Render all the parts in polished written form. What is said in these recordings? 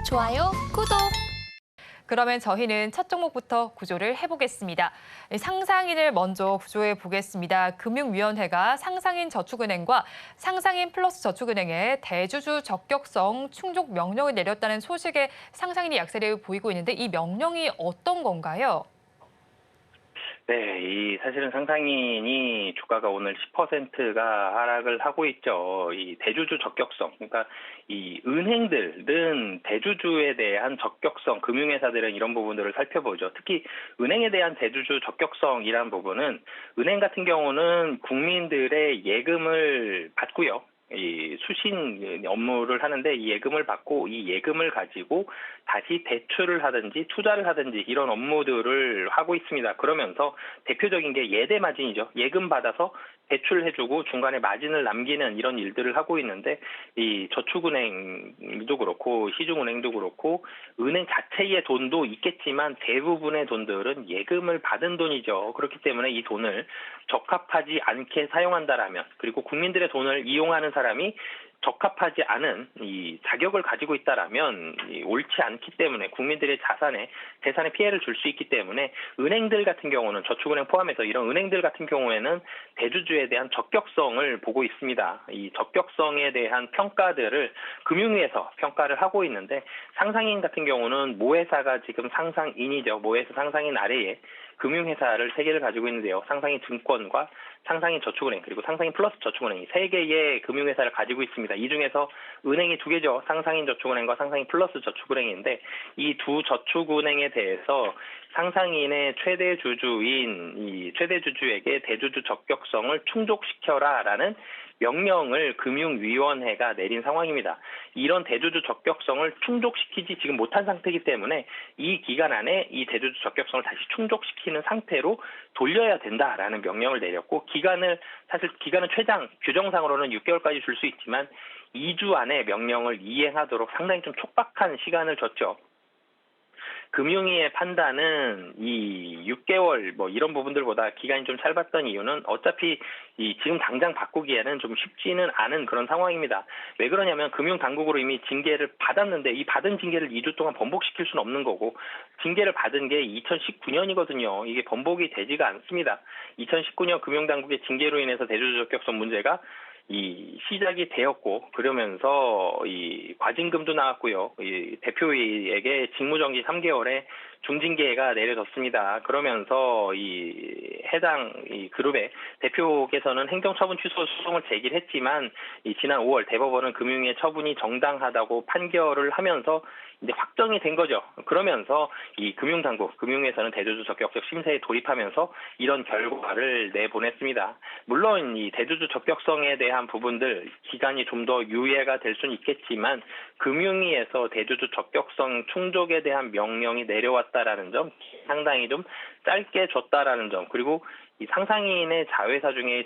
좋아요, 구독. 그러면 저희는 첫 종목부터 구조를 해보겠습니다. 상상인을 먼저 구조해 보겠습니다. 금융위원회가 상상인 저축은행과 상상인 플러스 저축은행에 대주주 적격성 충족 명령을 내렸다는 소식에 상상인이 약세를 보이고 있는데 이 명령이 어떤 건가요? 네, 사실은 상상인이 주가가 오늘 10%가 하락을 하고 있죠. 이 대주주 적격성, 그러니까 이 은행들은 대주주에 대한 적격성, 금융회사들은 이런 부분들을 살펴보죠. 특히 은행에 대한 대주주 적격성이라는 부분은 은행 같은 경우는 국민들의 예금을 받고요. 이 수신 업무를 하는데 이 예금을 받고 이 예금을 가지고 다시 대출을 하든지 투자를 하든지 이런 업무들을 하고 있습니다. 그러면서 대표적인 게 예대 마진이죠. 예금 받아서 대출해주고 중간에 마진을 남기는 이런 일들을 하고 있는데 이 저축은행도 그렇고 시중은행도 그렇고 은행 자체의 돈도 있겠지만 대부분의 돈들은 예금을 받은 돈이죠. 그렇기 때문에 이 돈을 적합하지 않게 사용한다라면 그리고 국민들의 돈을 이용하는 사람이 적합하지 않은 이 자격을 가지고 있다라면 옳지 않기 때문에 국민들의 재산에 피해를 줄 수 있기 때문에 은행들 같은 경우는 저축은행 포함해서 이런 은행들 같은 경우에는 대주주에 대한 적격성을 보고 있습니다. 이 적격성에 대한 평가들을 금융위에서 평가를 하고 있는데 상상인 같은 경우는 모회사가 지금 상상인이죠. 모회사 상상인 아래에 금융회사를 세 개를 가지고 있는데요. 상상인 증권과 상상인 저축은행 그리고 상상인 플러스 저축은행 세 개의 금융회사를 가지고 있습니다. 이 중에서 은행이 두 개죠. 상상인 저축은행과 상상인 플러스 저축은행인데 이 두 저축은행에 대해서 상상인의 최대 주주인 이 최대 주주에게 대주주 적격성을 충족시켜라라는 명령을 금융위원회가 내린 상황입니다. 이런 대주주 적격성을 충족시키지 지금 못한 상태이기 때문에 이 기간 안에 이 대주주 적격성을 다시 충족시키는 상태로 돌려야 된다라는 명령을 내렸고 사실 기간은 최장 규정상으로는 6개월까지 줄 수 있지만 2주 안에 명령을 이행하도록 상당히 좀 촉박한 시간을 줬죠. 금융위의 판단은 이 6개월 이런 부분들보다 기간이 좀 짧았던 이유는 어차피 지금 당장 바꾸기에는 좀 쉽지는 않은 그런 상황입니다. 왜 그러냐면 금융당국으로 이미 징계를 받았는데 이 받은 징계를 2주 동안 번복시킬 수는 없는 거고 징계를 받은 게 2019년이거든요. 이게 번복이 되지가 않습니다. 2019년 금융당국의 징계로 인해서 대주주 적격성 문제가 시작이 되었고 그러면서 이 과징금도 나왔고요. 이 대표에게 직무정지 3개월에 중징계가 내려졌습니다. 그러면서 해당 그룹의 대표께서는 행정처분 취소 소송을 제기했지만 지난 5월 대법원은 금융위의 처분이 정당하다고 판결을 하면서 이제 확정이 된 거죠. 그러면서 이 금융회사는 대주주 적격성 심사에 돌입하면서 이런 결과를 내보냈습니다. 물론 이 대주주 적격성에 대한 부분들 기간이 좀 더 유예가 될 수는 있겠지만 금융위에서 대주주 적격성 충족에 대한 명령이 내려왔다라는 점, 상당히 좀 짧게 줬다라는 점, 그리고 이 상상인의 자회사 중에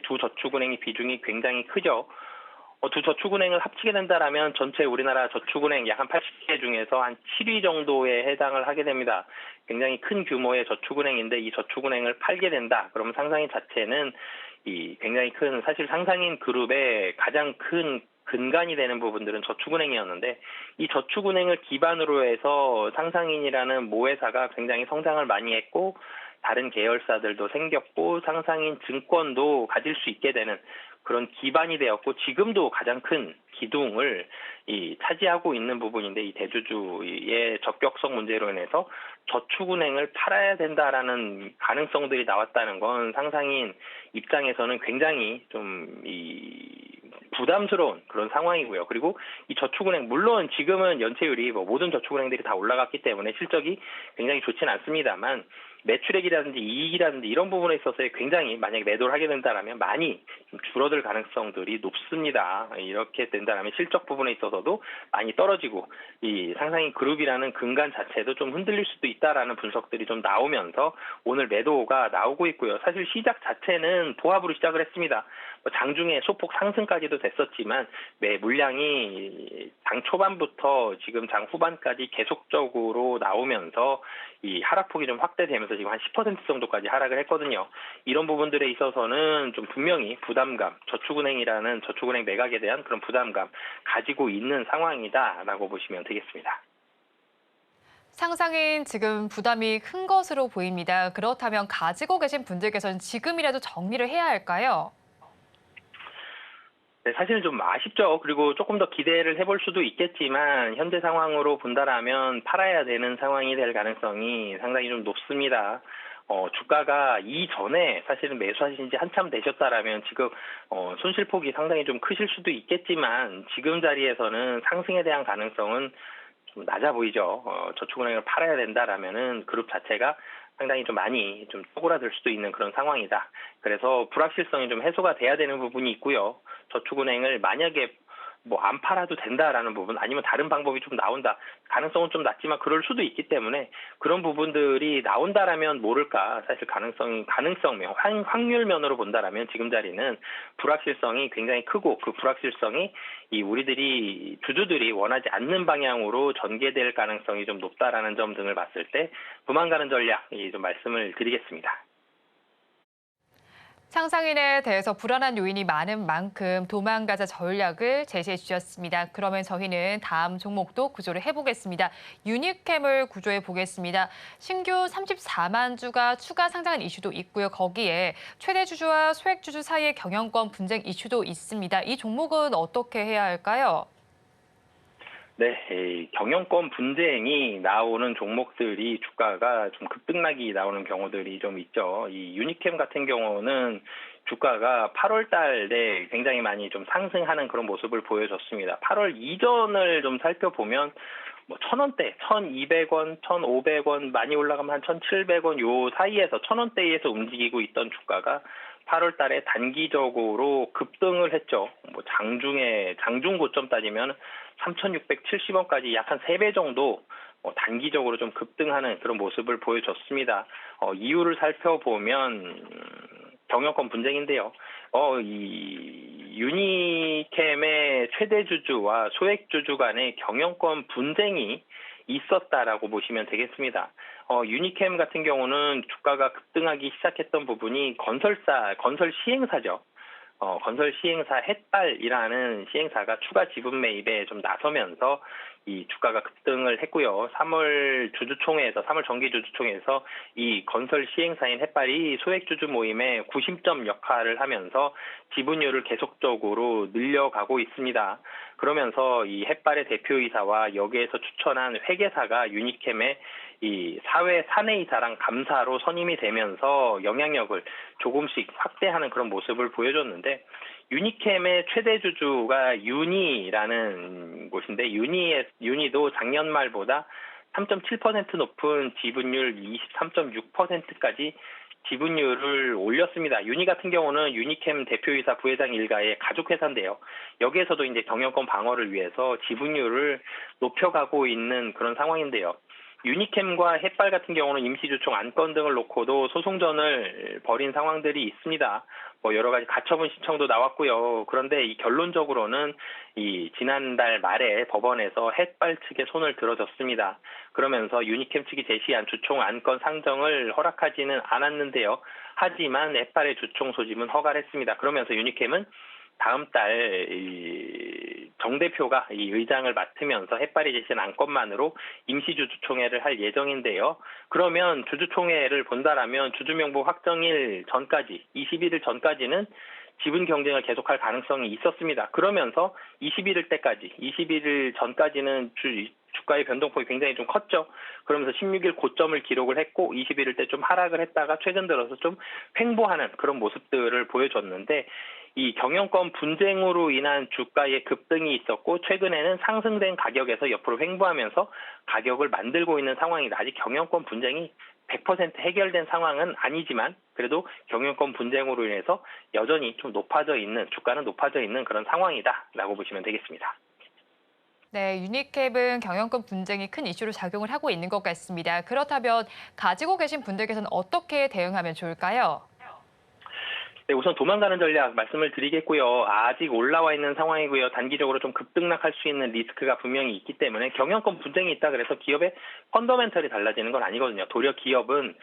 두 저축은행의 비중이 굉장히 크죠. 두 저축은행을 합치게 된다라면 전체 우리나라 저축은행 약 한 80개 중에서 한 7위 정도에 해당을 하게 됩니다. 굉장히 큰 규모의 저축은행인데 이 저축은행을 팔게 된다. 그러면 상상인 자체는 굉장히 큰 사실 상상인 그룹의 가장 큰 근간이 되는 부분들은 저축은행이었는데 이 저축은행을 기반으로 해서 상상인이라는 모회사가 굉장히 성장을 많이 했고 다른 계열사들도 생겼고 상상인 증권도 가질 수 있게 되는 그런 기반이 되었고 지금도 가장 큰 기둥을 차지하고 있는 부분인데 이 대주주의 적격성 문제로 인해서 저축은행을 팔아야 된다라는 가능성들이 나왔다는 건 상상인 입장에서는 굉장히 좀 부담스러운 그런 상황이고요. 그리고 이 저축은행 물론 지금은 연체율이 모든 저축은행들이 다 올라갔기 때문에 실적이 굉장히 좋지는 않습니다만 매출액이라든지 이익이라든지 이런 부분에 있어서 굉장히 만약에 매도를 하게 된다면 많이 좀 줄어들 가능성들이 높습니다. 이렇게 된다면 실적 부분에 있어서도 많이 떨어지고 이 상상인 그룹이라는 근간 자체도 좀 흔들릴 수도 있다라는 분석들이 좀 나오면서 오늘 매도가 나오고 있고요. 사실 시작 자체는 보합으로 시작을 했습니다. 장중에 소폭 상승까지도 됐었지만 물량이 장 초반부터 지금 장 후반까지 계속적으로 나오면서 이 하락폭이 좀 확대되면서 벌써 지금 한 10% 정도까지 하락을 했거든요. 이런 부분들에 있어서는 좀 분명히 부담감, 저축은행이라는 저축은행 매각에 대한 그런 부담감 가지고 있는 상황이다라고 보시면 되겠습니다. 상상인 지금 부담이 큰 것으로 보입니다. 그렇다면 가지고 계신 분들께서는 지금이라도 정리를 해야 할까요? 네, 사실은 좀 아쉽죠. 그리고 조금 더 기대를 해볼 수도 있겠지만 현재 상황으로 본다라면 팔아야 되는 상황이 될 가능성이 상당히 좀 높습니다. 주가가 이전에 사실은 매수하신 지 한참 되셨다라면 지금 손실폭이 상당히 좀 크실 수도 있겠지만 지금 자리에서는 상승에 대한 가능성은 좀 낮아 보이죠. 저축은행을 팔아야 된다라면은 그룹 자체가 상당히 좀 많이 좀 쪼그라들 수도 있는 그런 상황이다. 그래서 불확실성이 좀 해소가 돼야 되는 부분이 있고요. 저축은행을 만약에 뭐 안 팔아도 된다라는 부분 아니면 다른 방법이 좀 나온다. 가능성은 좀 낮지만 그럴 수도 있기 때문에 그런 부분들이 나온다라면 모를까. 사실 가능성면, 확률면으로 본다라면 지금 자리는 불확실성이 굉장히 크고 그 불확실성이 이 우리들이 주주들이 원하지 않는 방향으로 전개될 가능성이 좀 높다라는 점 등을 봤을 때 도망가는 전략 좀 말씀을 드리겠습니다. 상상인에 대해서 불안한 요인이 많은 만큼 도망가자 전략을 제시해 주셨습니다. 그러면 저희는 다음 종목도 구조를 해보겠습니다. 유니캠을 구조해 보겠습니다. 신규 34만 주가 추가 상장한 이슈도 있고요. 거기에 최대 주주와 소액 주주 사이의 경영권 분쟁 이슈도 있습니다. 이 종목은 어떻게 해야 할까요? 네, 이 경영권 분쟁이 나오는 종목들이 주가가 좀 급등락이 나오는 경우들이 좀 있죠. 이 유니캠 같은 경우는 주가가 8월 달에 굉장히 많이 좀 상승하는 그런 모습을 보여줬습니다. 8월 이전을 좀 살펴보면 뭐 1,000원대, 1,200원, 1,500원 많이 올라가면 한 1,700원 요 사이에서 1,000원대에서 움직이고 있던 주가가 8월 달에 단기적으로 급등을 했죠. 뭐 장중 고점 따지면 3,670원까지 약 한 3배 정도 단기적으로 좀 급등하는 그런 모습을 보여줬습니다. 이유를 살펴보면 경영권 분쟁인데요. 이 유니캠의 최대 주주와 소액 주주 간의 경영권 분쟁이 있었다라고 보시면 되겠습니다. 유니캠 같은 경우는 주가가 급등하기 시작했던 부분이 건설 시행사죠. 건설 시행사 햇발이라는 시행사가 추가 지분 매입에 좀 나서면서 이 주가가 급등을 했고요. 3월 정기 주주총회에서 이 건설 시행사인 햇발이 소액 주주 모임에 구심점 역할을 하면서 지분율을 계속적으로 늘려가고 있습니다. 그러면서 이 햇발의 대표이사와 여기에서 추천한 회계사가 유니캠의 이 사내이사랑 감사로 선임이 되면서 영향력을 조금씩 확대하는 그런 모습을 보여줬는데 유니캠의 최대 주주가 유니라는 곳인데 유니도 작년 말보다 3.7% 높은 지분율 23.6%까지 지분율을 올렸습니다. 유니 같은 경우는 유니캠 대표이사 부회장 일가의 가족회사인데요. 여기에서도 이제 경영권 방어를 위해서 지분율을 높여가고 있는 그런 상황인데요. 유니캠과 햇발 같은 경우는 임시주총 안건 등을 놓고도 소송전을 벌인 상황들이 있습니다. 뭐 여러 가지 가처분 신청도 나왔고요. 그런데 이 결론적으로는 이 지난달 말에 법원에서 햇발 측에 손을 들어줬습니다. 그러면서 유니캠 측이 제시한 주총 안건 상정을 허락하지는 않았는데요. 하지만 햇발의 주총 소집은 허가를 했습니다. 그러면서 유니캠은 다음 달 정 대표가 이 의장을 맡으면서 햇발이 제시한 안건만으로 임시주주총회를 할 예정인데요. 그러면 주주총회를 본다라면 주주명부 확정일 전까지 21일 전까지는 지분 경쟁을 계속할 가능성이 있었습니다. 그러면서 21일 전까지는 주가의 변동폭이 굉장히 좀 컸죠. 그러면서 16일 고점을 기록을 했고 21일 때 좀 하락을 했다가 최근 들어서 좀 횡보하는 그런 모습들을 보여줬는데 이 경영권 분쟁으로 인한 주가의 급등이 있었고 최근에는 상승된 가격에서 옆으로 횡보하면서 가격을 만들고 있는 상황이다. 아직 경영권 분쟁이 100% 해결된 상황은 아니지만 그래도 경영권 분쟁으로 인해서 여전히 좀 주가는 높아져 있는 그런 상황이다라고 보시면 되겠습니다. 네, 유니캡은 경영권 분쟁이 큰 이슈로 작용을 하고 있는 것 같습니다. 그렇다면 가지고 계신 분들께서는 어떻게 대응하면 좋을까요? 네, 우선 도망가는 전략 말씀을 드리겠고요. 아직 올라와 있는 상황이고요. 단기적으로 좀 급등락할 수 있는 리스크가 분명히 있기 때문에 경영권 분쟁이 있다 그래서 기업의 펀더멘털이 달라지는 건 아니거든요. 도리어 기업은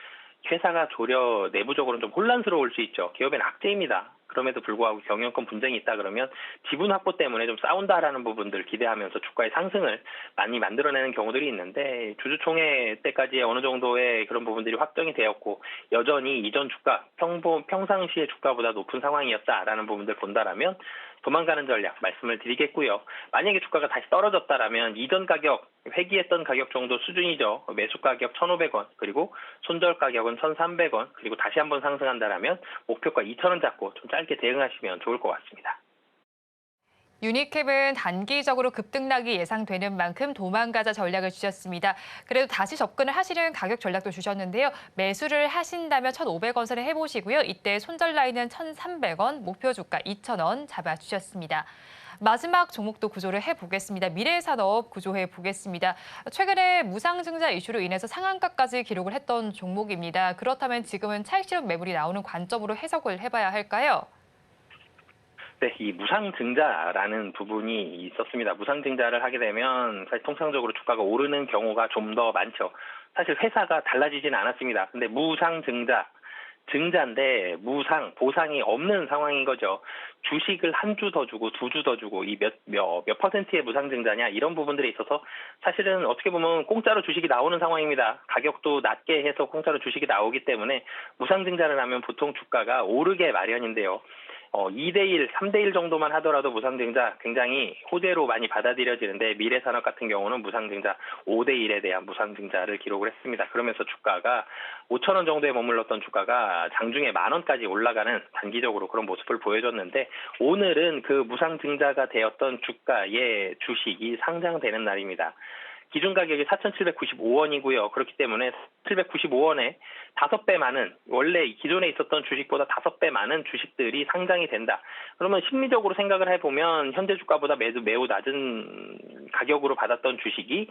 회사가 조려 내부적으로는 좀 혼란스러울 수 있죠. 기업엔 악재입니다. 그럼에도 불구하고 경영권 분쟁이 있다 그러면 지분 확보 때문에 좀 싸운다라는 부분들 기대하면서 주가의 상승을 많이 만들어내는 경우들이 있는데 주주총회 때까지 어느 정도의 그런 부분들이 확정이 되었고 여전히 이전 주가 평상시의 주가보다 높은 상황이었다라는 부분들 본다라면 도망가는 전략 말씀을 드리겠고요. 만약에 주가가 다시 떨어졌다라면 이전 가격 회귀했던 가격 정도 수준이죠. 매수 가격 1,500원 그리고 손절 가격은 1,300원 그리고 다시 한번 상승한다라면 목표가 2,000원 잡고 좀 짧게 대응하시면 좋을 것 같습니다. 유니캡은 단기적으로 급등락이 예상되는 만큼 도망가자 전략을 주셨습니다. 그래도 다시 접근을 하시는 가격 전략도 주셨는데요. 매수를 하신다면 1,500원 선에 해보시고요. 이때 손절 라인은 1,300원, 목표 주가 2,000원 잡아주셨습니다. 마지막 종목도 구조를 해보겠습니다. 미래산업 구조해 보겠습니다. 최근에 무상증자 이슈로 인해서 상한가까지 기록을 했던 종목입니다. 그렇다면 지금은 차익 실현 매물이 나오는 관점으로 해석을 해봐야 할까요? 네, 이 무상증자라는 부분이 있었습니다. 무상증자를 하게 되면 사실 통상적으로 주가가 오르는 경우가 좀 더 많죠. 사실 회사가 달라지진 않았습니다. 근데 무상증자, 증자인데 무상, 보상이 없는 상황인 거죠. 주식을 한 주 더 주고 두 주 더 주고 이 몇 퍼센트의 무상증자냐 이런 부분들에 있어서 사실은 어떻게 보면 공짜로 주식이 나오는 상황입니다. 가격도 낮게 해서 공짜로 주식이 나오기 때문에 무상증자를 하면 보통 주가가 오르게 마련인데요. 2대1, 3대1 정도만 하더라도 무상증자 굉장히 호재로 많이 받아들여지는데 미래산업 같은 경우는 무상증자 5대1에 대한 무상증자를 기록을 했습니다. 그러면서 주가가 5,000원 정도에 머물렀던 주가가 장중에 10,000원까지 올라가는 단기적으로 그런 모습을 보여줬는데 오늘은 그 무상증자가 되었던 주가의 주식이 상장되는 날입니다. 기준 가격이 4,795원이고요. 그렇기 때문에 795원에 5배 많은 원래 기존에 있었던 주식보다 5배 많은 주식들이 상장이 된다. 그러면 심리적으로 생각을 해보면 현재 주가보다 매우 낮은 가격으로 받았던 주식이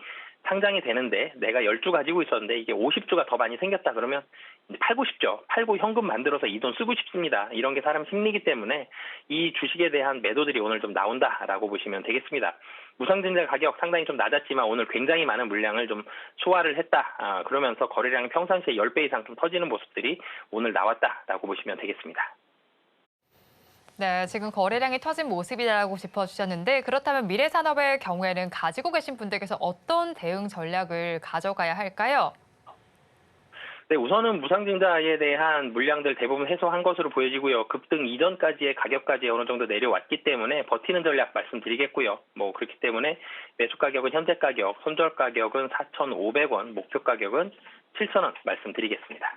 상장이 되는데 내가 10주 가지고 있었는데 이게 50주가 더 많이 생겼다 그러면 이제 팔고 싶죠. 팔고 현금 만들어서 이 돈 쓰고 싶습니다. 이런 게 사람 심리이기 때문에 이 주식에 대한 매도들이 오늘 좀 나온다라고 보시면 되겠습니다. 무상증자 가격 상당히 좀 낮았지만 오늘 굉장히 많은 물량을 좀 소화를 했다. 그러면서 거래량이 평상시에 10배 이상 좀 터지는 모습들이 오늘 나왔다라고 보시면 되겠습니다. 네, 지금 거래량이 터진 모습이라고 짚어주셨는데 그렇다면 미래산업의 경우에는 가지고 계신 분들께서 어떤 대응 전략을 가져가야 할까요? 네, 우선은 무상증자에 대한 물량들 대부분 해소한 것으로 보여지고요. 급등 이전까지의 가격까지 어느 정도 내려왔기 때문에 버티는 전략 말씀드리겠고요. 그렇기 때문에 매수 가격은 현재 가격, 손절 가격은 4,500원, 목표 가격은 7,000원 말씀드리겠습니다.